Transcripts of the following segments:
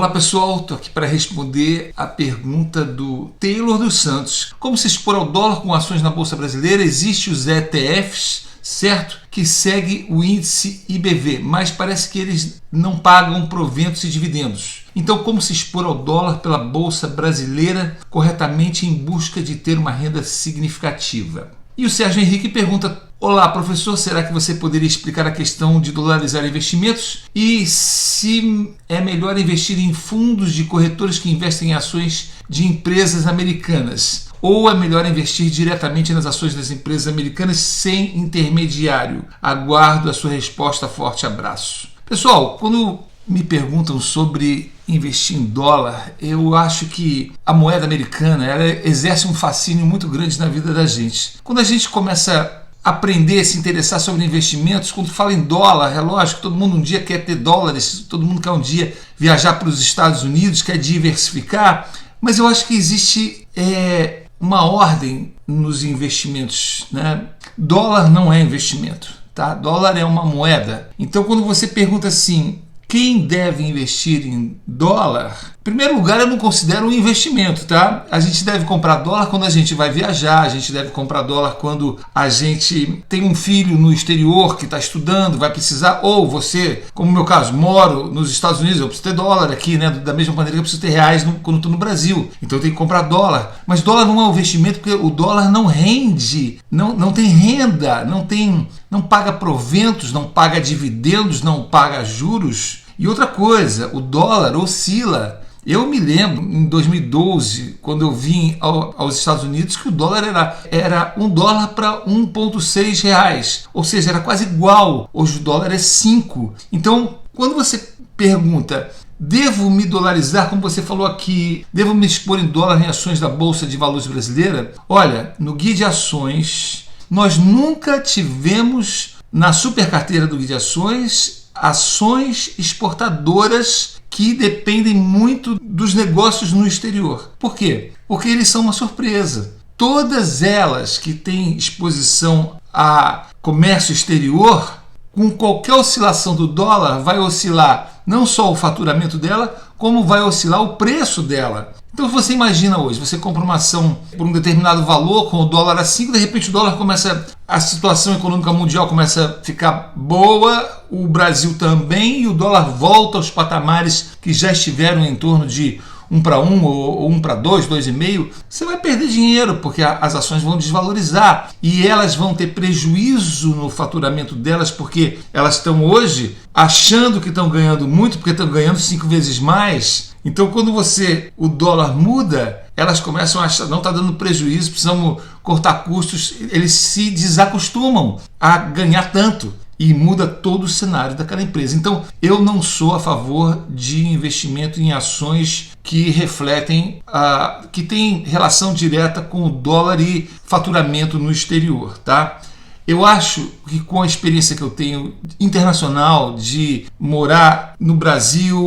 Olá pessoal, estou aqui para responder a pergunta do Taylor dos Santos. Como se expor ao dólar com ações na Bolsa Brasileira? Existem os ETFs, certo? Que segue o índice IBV, mas parece que eles não pagam proventos e dividendos. Então, como se expor ao dólar pela Bolsa Brasileira corretamente em busca de ter uma renda significativa? E o Sérgio Henrique pergunta: olá professor, será que você poderia explicar a questão de dolarizar investimentos? E se é melhor investir em fundos de corretores que investem em ações de empresas americanas? Ou é melhor investir diretamente nas ações das empresas americanas sem intermediário? Aguardo a sua resposta. Forte abraço. Pessoal, quando me perguntam sobre investir em dólar, eu acho que a moeda americana ela exerce um fascínio muito grande na vida da gente. Quando a gente começa a aprender a se interessar sobre investimentos, quando fala em dólar, é lógico, todo mundo um dia quer ter dólares, todo mundo quer um dia viajar para os Estados Unidos, quer diversificar, mas eu acho que existe uma ordem nos investimentos, né? Dólar não é investimento, tá? Dólar é uma moeda. Então, quando você pergunta assim, quem deve investir em dólar? Em primeiro lugar, eu não considero um investimento, tá? A gente deve comprar dólar quando a gente vai viajar, a gente deve comprar dólar quando a gente tem um filho no exterior que está estudando, vai precisar, ou você, como no meu caso, moro nos Estados Unidos, eu preciso ter dólar aqui, né? Da mesma maneira que eu preciso ter reais quando estou no Brasil, então eu tenho que comprar dólar. Mas dólar não é um investimento porque o dólar não rende, não tem renda, não paga proventos, não paga dividendos, não paga juros. E outra coisa, o dólar oscila. Eu me lembro, em 2012, quando eu vim aos Estados Unidos, que o dólar era $1 para 1,6 reais. Ou seja, era quase igual. Hoje o dólar é 5. Então, quando você pergunta, devo me dolarizar, como você falou aqui, devo me expor em dólar em ações da Bolsa de Valores brasileira? Olha, no Guia de Ações, nós nunca tivemos, na super carteira do Guia de ações exportadoras que dependem muito dos negócios no exterior. Por quê? Porque eles são uma surpresa. Todas elas que têm exposição a comércio exterior, com qualquer oscilação do dólar, vai oscilar não só o faturamento dela, como vai oscilar o preço dela. Então você imagina hoje, você compra uma ação por um determinado valor, com o dólar a 5, de repente o dólar a situação econômica mundial começa a ficar boa, o Brasil também, e o dólar volta aos patamares que já estiveram em torno de 1 para 1 ou 1 para 2, 2,5, você vai perder dinheiro, porque as ações vão desvalorizar e elas vão ter prejuízo no faturamento delas, porque elas estão hoje achando que estão ganhando muito, porque estão ganhando 5 vezes mais. Então, quando o dólar muda, elas começam a achar, não está dando prejuízo, precisamos cortar custos, eles se desacostumam a ganhar tanto. E muda todo o cenário daquela empresa. Então, eu não sou a favor de investimento em ações que refletem, que têm relação direta com o dólar e faturamento no exterior, tá? Eu acho que com a experiência que eu tenho internacional de morar no Brasil,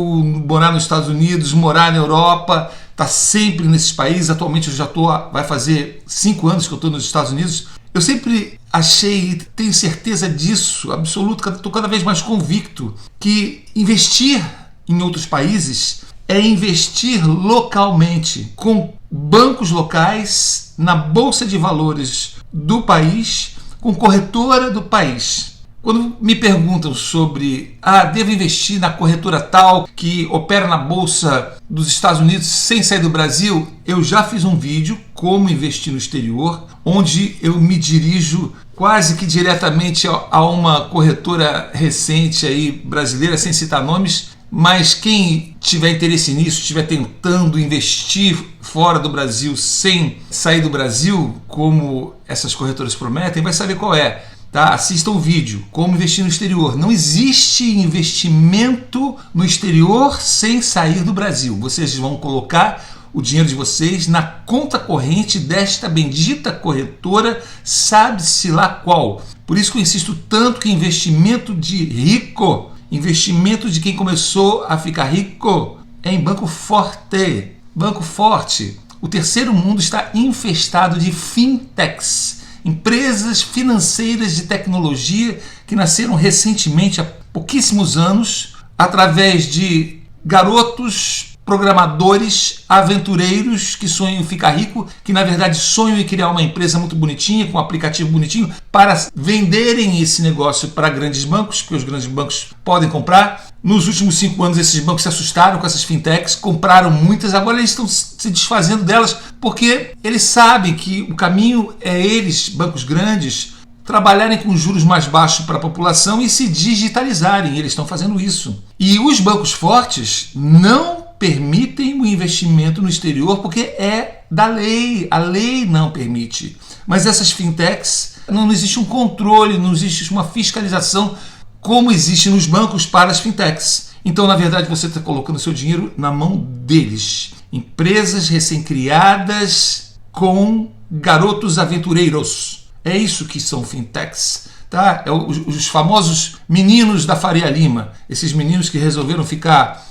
morar nos Estados Unidos, morar na Europa, tá sempre nesses países. Atualmente eu vai fazer 5 anos que eu estou nos Estados Unidos. Eu sempre achei, tenho certeza disso, absoluto, estou cada vez mais convicto que investir em outros países é investir localmente, com bancos locais, na Bolsa de Valores do país, com corretora do país. Quando me perguntam sobre, devo investir na corretora tal que opera na Bolsa dos Estados Unidos sem sair do Brasil, eu já fiz um vídeo, como investir no exterior, onde eu me dirijo quase que diretamente a uma corretora recente aí brasileira, sem citar nomes, mas quem tiver interesse nisso, estiver tentando investir fora do Brasil sem sair do Brasil, como essas corretoras prometem, vai saber qual é. Tá? Assista o vídeo, como investir no exterior. Não existe investimento no exterior sem sair do Brasil. Vocês vão colocar o dinheiro de vocês na conta corrente desta bendita corretora, sabe-se lá qual. Por isso que eu insisto tanto que investimento de rico, investimento de quem começou a ficar rico, é em banco forte. Banco forte. O terceiro mundo está infestado de fintechs, empresas financeiras de tecnologia que nasceram recentemente, há pouquíssimos anos, através de garotos programadores, aventureiros que sonham em ficar rico, que na verdade sonham em criar uma empresa muito bonitinha, com um aplicativo bonitinho, para venderem esse negócio para grandes bancos, porque os grandes bancos podem comprar. Nos últimos 5 anos esses bancos se assustaram com essas fintechs, compraram muitas, agora eles estão se desfazendo delas, porque eles sabem que o caminho é eles, bancos grandes, trabalharem com juros mais baixos para a população e se digitalizarem. Eles estão fazendo isso. E os bancos fortes não permitem o investimento no exterior porque é da lei. A lei não permite. Mas essas fintechs, não existe um controle, não existe uma fiscalização como existe nos bancos para as fintechs. Então, na verdade, você está colocando seu dinheiro na mão deles. Empresas recém-criadas com garotos aventureiros. É isso que são fintechs. Tá? Os famosos meninos da Faria Lima, esses meninos que resolveram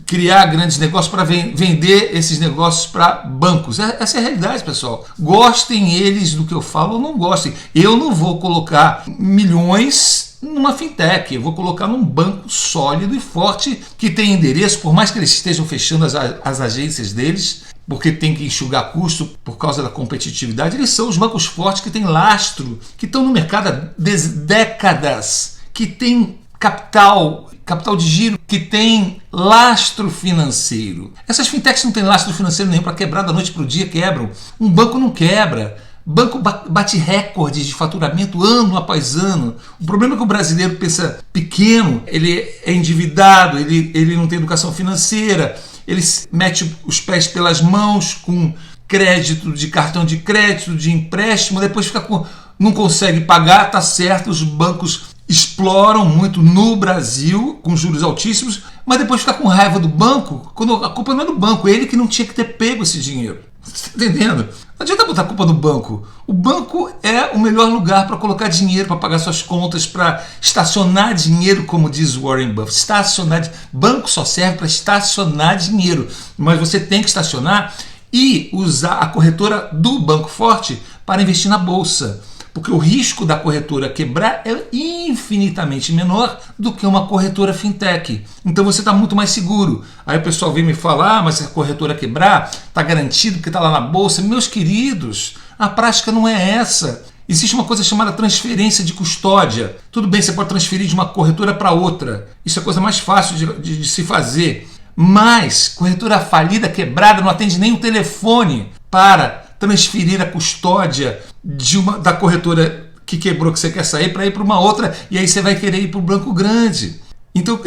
criar grandes negócios para vender esses negócios para bancos. Essa é a realidade, pessoal. Gostem eles do que eu falo ou não gostem. Eu não vou colocar milhões numa fintech, eu vou colocar num banco sólido e forte que tem endereço, por mais que eles estejam fechando as agências deles, porque tem que enxugar custo por causa da competitividade. Eles são os bancos fortes que têm lastro, que estão no mercado há décadas, que têm capital de giro, que tem lastro financeiro. Essas fintechs não têm lastro financeiro nenhum, para quebrar da noite para o dia quebram. Um banco não quebra. Banco bate recordes de faturamento ano após ano. O problema é que o brasileiro pensa pequeno, ele é endividado, ele não tem educação financeira, ele mete os pés pelas mãos com crédito de cartão de crédito, de empréstimo, depois não consegue pagar, tá certo, os bancos exploram muito no Brasil, com juros altíssimos, mas depois fica com raiva do banco, quando a culpa não é do banco, ele que não tinha que ter pego esse dinheiro. Você está entendendo? Não adianta botar a culpa no banco. O banco é o melhor lugar para colocar dinheiro, para pagar suas contas, para estacionar dinheiro, como diz Warren Buffett. Banco só serve para estacionar dinheiro, mas você tem que estacionar e usar a corretora do banco forte para investir na bolsa. Porque o risco da corretora quebrar é infinitamente menor do que uma corretora fintech. Então você está muito mais seguro. Aí o pessoal vem me falar, mas se a corretora quebrar, está garantido que está lá na bolsa. Meus queridos, a prática não é essa. Existe uma coisa chamada transferência de custódia. Tudo bem, você pode transferir de uma corretora para outra. Isso é a coisa mais fácil de se fazer. Mas corretora falida, quebrada, não atende nem o telefone para transferir a custódia da corretora que quebrou, que você quer sair, para ir para uma outra, e aí você vai querer ir para o banco grande. Então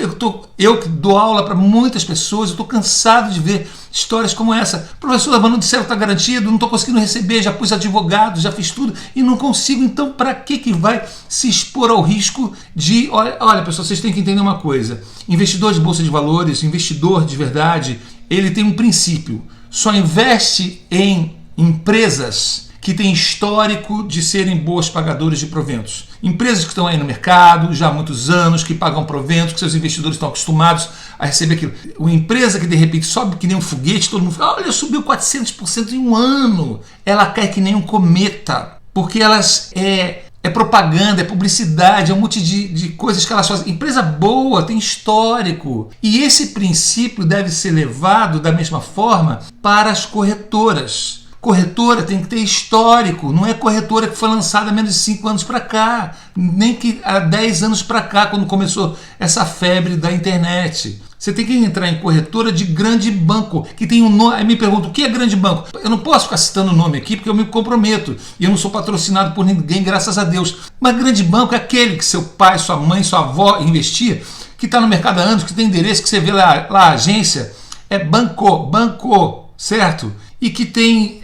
eu que dou aula para muitas pessoas, eu estou cansado de ver histórias como essa. Professor, mas não disseram que está garantido, não estou conseguindo receber, já pus advogado, já fiz tudo e não consigo. Então para que vai se expor ao risco de... Olha pessoal, vocês têm que entender uma coisa. Investidor de bolsa de valores, investidor de verdade, ele tem um princípio. Só investe em empresas que têm histórico de serem boas pagadoras de proventos. Empresas que estão aí no mercado já há muitos anos, que pagam proventos, que seus investidores estão acostumados a receber aquilo. Uma empresa que de repente sobe que nem um foguete, todo mundo fala, olha, subiu 400% em um ano. Ela cai que nem um cometa, porque elas é propaganda, é publicidade, é um monte de coisas que elas fazem. Empresa boa, tem histórico. E esse princípio deve ser levado da mesma forma para as corretoras. Corretora tem que ter histórico, não é corretora que foi lançada há menos de 5 anos para cá, nem que há 10 anos para cá, quando começou essa febre da internet. Você tem que entrar em corretora de grande banco, que tem um nome. Aí me pergunta, o que é grande banco? Eu não posso ficar citando o nome aqui, porque eu me comprometo, e eu não sou patrocinado por ninguém, graças a Deus. Mas grande banco é aquele que seu pai, sua mãe, sua avó investia, que está no mercado há anos, que tem endereço, que você vê lá a agência, é banco, certo? E que tem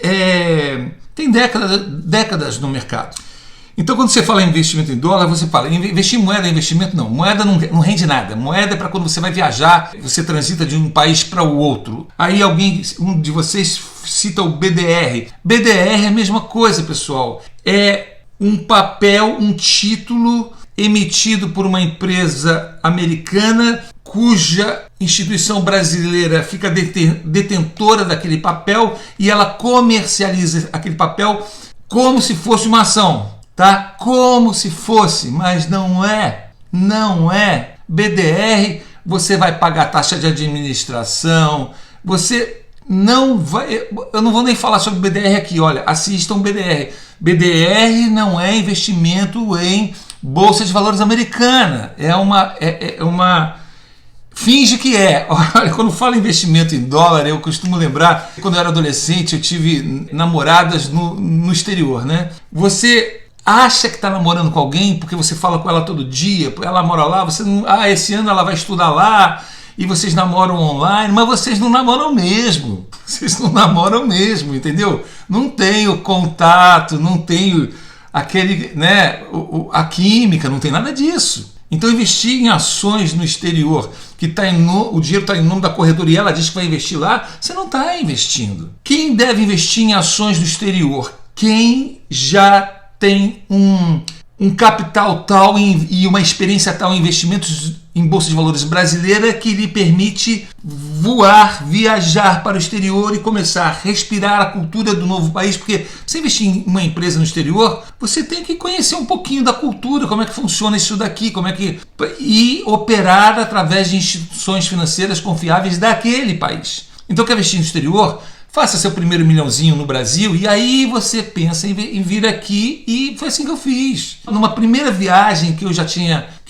décadas no mercado. Então, quando você fala em investimento em dólar, você fala, investir em moeda é investimento? Não, moeda não rende nada. Moeda é para quando você vai viajar, você transita de um país para o outro. Aí um de vocês cita o BDR. BDR é a mesma coisa, pessoal. É um papel, um título emitido por uma empresa americana cuja instituição brasileira fica detentora daquele papel e ela comercializa aquele papel como se fosse uma ação, tá? Como se fosse, mas não é. BDR você vai pagar taxa de administração, você não vai... Eu não vou nem falar sobre BDR aqui, olha, assistam BDR. BDR não é investimento em Bolsa de Valores americana, é uma finge que é. Olha, quando falo investimento em dólar, eu costumo lembrar, quando eu era adolescente, eu tive namoradas no exterior, né? Você acha que está namorando com alguém porque você fala com ela todo dia, ela mora lá, você não, esse ano ela vai estudar lá e vocês namoram online, mas vocês não namoram mesmo. Vocês não namoram mesmo, entendeu? Não tem o contato, não tem aquele, né, a química, não tem nada disso. Então, investir em ações no exterior, que o dinheiro está em nome da corretora e ela diz que vai investir lá, você não está investindo. Quem deve investir em ações no exterior? Quem já tem um capital tal e uma experiência tal em investimentos em Bolsa de Valores brasileira que lhe permite voar, viajar para o exterior e começar a respirar a cultura do novo país, porque você investir em uma empresa no exterior, você tem que conhecer um pouquinho da cultura, como é que funciona isso daqui, e operar através de instituições financeiras confiáveis daquele país. Então, quer investir no exterior? Faça seu primeiro milhãozinho no Brasil e aí você pensa em vir aqui, e foi assim que eu fiz. Numa primeira viagem que eu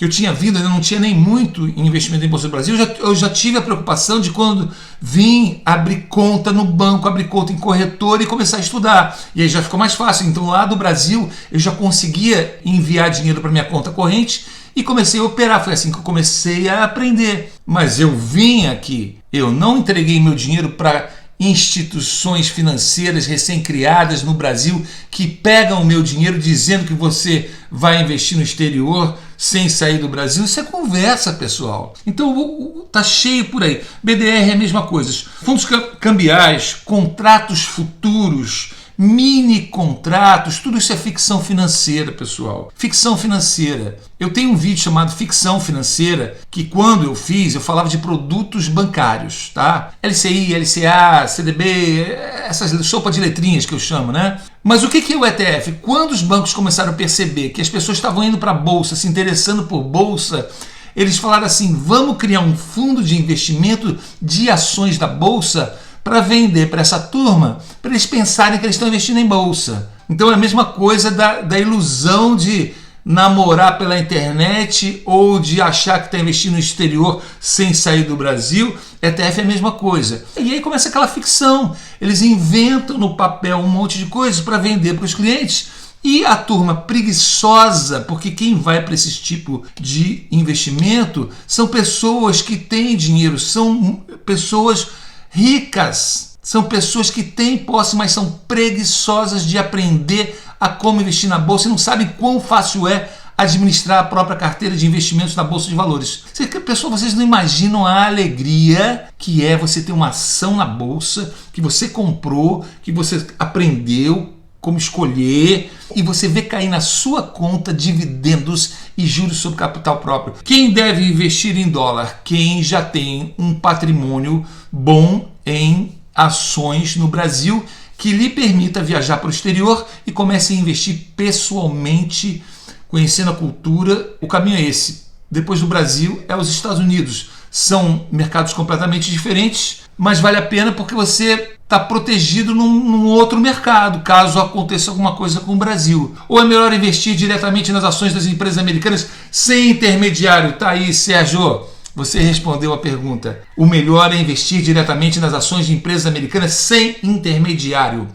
tinha vindo, eu não tinha nem muito investimento em Bolsa do Brasil, eu já tive a preocupação de quando vim abrir conta no banco, abrir conta em corretora e começar a estudar. E aí já ficou mais fácil. Então lá do Brasil eu já conseguia enviar dinheiro para minha conta corrente e comecei a operar. Foi assim que eu comecei a aprender. Mas eu vim aqui, eu não entreguei meu dinheiro para instituições financeiras recém-criadas no Brasil que pegam o meu dinheiro dizendo que você vai investir no exterior sem sair do Brasil. Isso é conversa, pessoal. Então tá cheio por aí. BDR é a mesma coisa. Fundos cambiais, contratos futuros, mini contratos, tudo isso é ficção financeira, pessoal. Ficção financeira. Eu tenho um vídeo chamado Ficção Financeira, que quando eu fiz, eu falava de produtos bancários, tá? LCI, LCA, CDB, essas sopa de letrinhas que eu chamo, né? Mas o que é o ETF? Quando os bancos começaram a perceber que as pessoas estavam indo para a bolsa, se interessando por bolsa, eles falaram assim: vamos criar um fundo de investimento de ações da bolsa para vender para essa turma, para eles pensarem que eles estão investindo em bolsa. Então é a mesma coisa da ilusão de namorar pela internet ou de achar que está investindo no exterior sem sair do Brasil. ETF é a mesma coisa. E aí começa aquela ficção. Eles inventam no papel um monte de coisas para vender para os clientes. E a turma preguiçosa, porque quem vai para esse tipo de investimento são pessoas que têm dinheiro, são pessoas ricas, são pessoas que têm posse, mas são preguiçosas de aprender a como investir na bolsa e não sabem quão fácil é administrar a própria carteira de investimentos na Bolsa de Valores. Pessoal, vocês não imaginam a alegria que é você ter uma ação na bolsa que você comprou, que você aprendeu como escolher, e você vê cair na sua conta dividendos e juros sobre capital próprio. Quem deve investir em dólar? Quem já tem um patrimônio bom em ações no Brasil que lhe permita viajar para o exterior e comece a investir pessoalmente, conhecendo a cultura. O caminho é esse. Depois do Brasil é os Estados Unidos. São mercados completamente diferentes, mas vale a pena porque você está protegido num outro mercado, caso aconteça alguma coisa com o Brasil. Ou é melhor investir diretamente nas ações das empresas americanas sem intermediário? Tá aí, Sérgio. Você respondeu a pergunta. O melhor é investir diretamente nas ações de empresas americanas sem intermediário.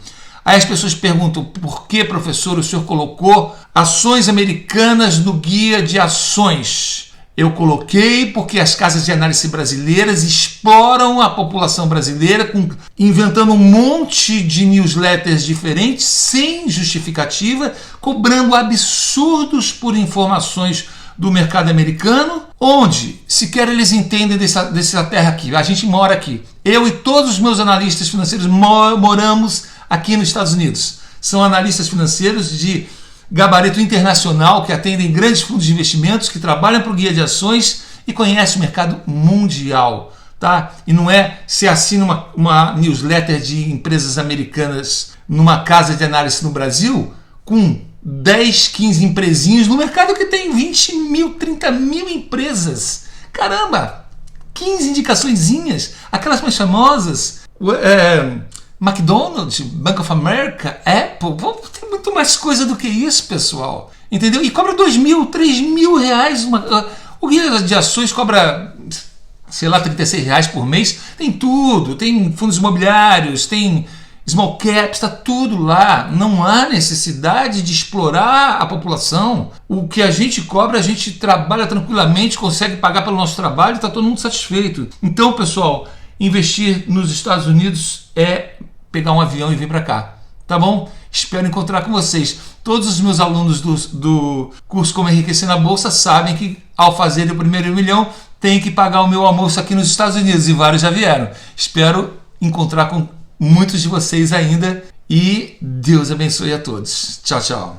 Aí as pessoas perguntam: por que, professor, o senhor colocou ações americanas no guia de ações? Eu coloquei porque as casas de análise brasileiras exploram a população brasileira inventando um monte de newsletters diferentes, sem justificativa, cobrando absurdos por informações do mercado americano, onde sequer eles entendem dessa terra aqui. A gente mora aqui. Eu e todos os meus analistas financeiros moramos aqui nos Estados Unidos. São analistas financeiros de gabarito internacional, que atendem grandes fundos de investimentos, que trabalham para o guia de ações e conhecem o mercado mundial. Tá? E não é se assina uma newsletter de empresas americanas numa casa de análise no Brasil com 10, 15 empresinhos no mercado que tem 20 mil, 30 mil empresas. Caramba! 15 indicaçõezinhas, aquelas mais famosas, McDonald's, Bank of America, Apple, tem muito mais coisa do que isso, pessoal. Entendeu? E cobra 2 mil, 3 mil reais. O guia de ações cobra, sei lá, 36 reais por mês. Tem tudo, tem fundos imobiliários, tem small caps, está tudo lá. Não há necessidade de explorar a população. O que a gente cobra, a gente trabalha tranquilamente, consegue pagar pelo nosso trabalho e está todo mundo satisfeito. Então, pessoal, investir nos Estados Unidos é pegar um avião e vir para cá. Tá bom? Espero encontrar com vocês. Todos os meus alunos do curso Como Enriquecer na Bolsa sabem que ao fazer o primeiro milhão tem que pagar o meu almoço aqui nos Estados Unidos e vários já vieram. Espero encontrar com muitos de vocês ainda e Deus abençoe a todos. Tchau, tchau.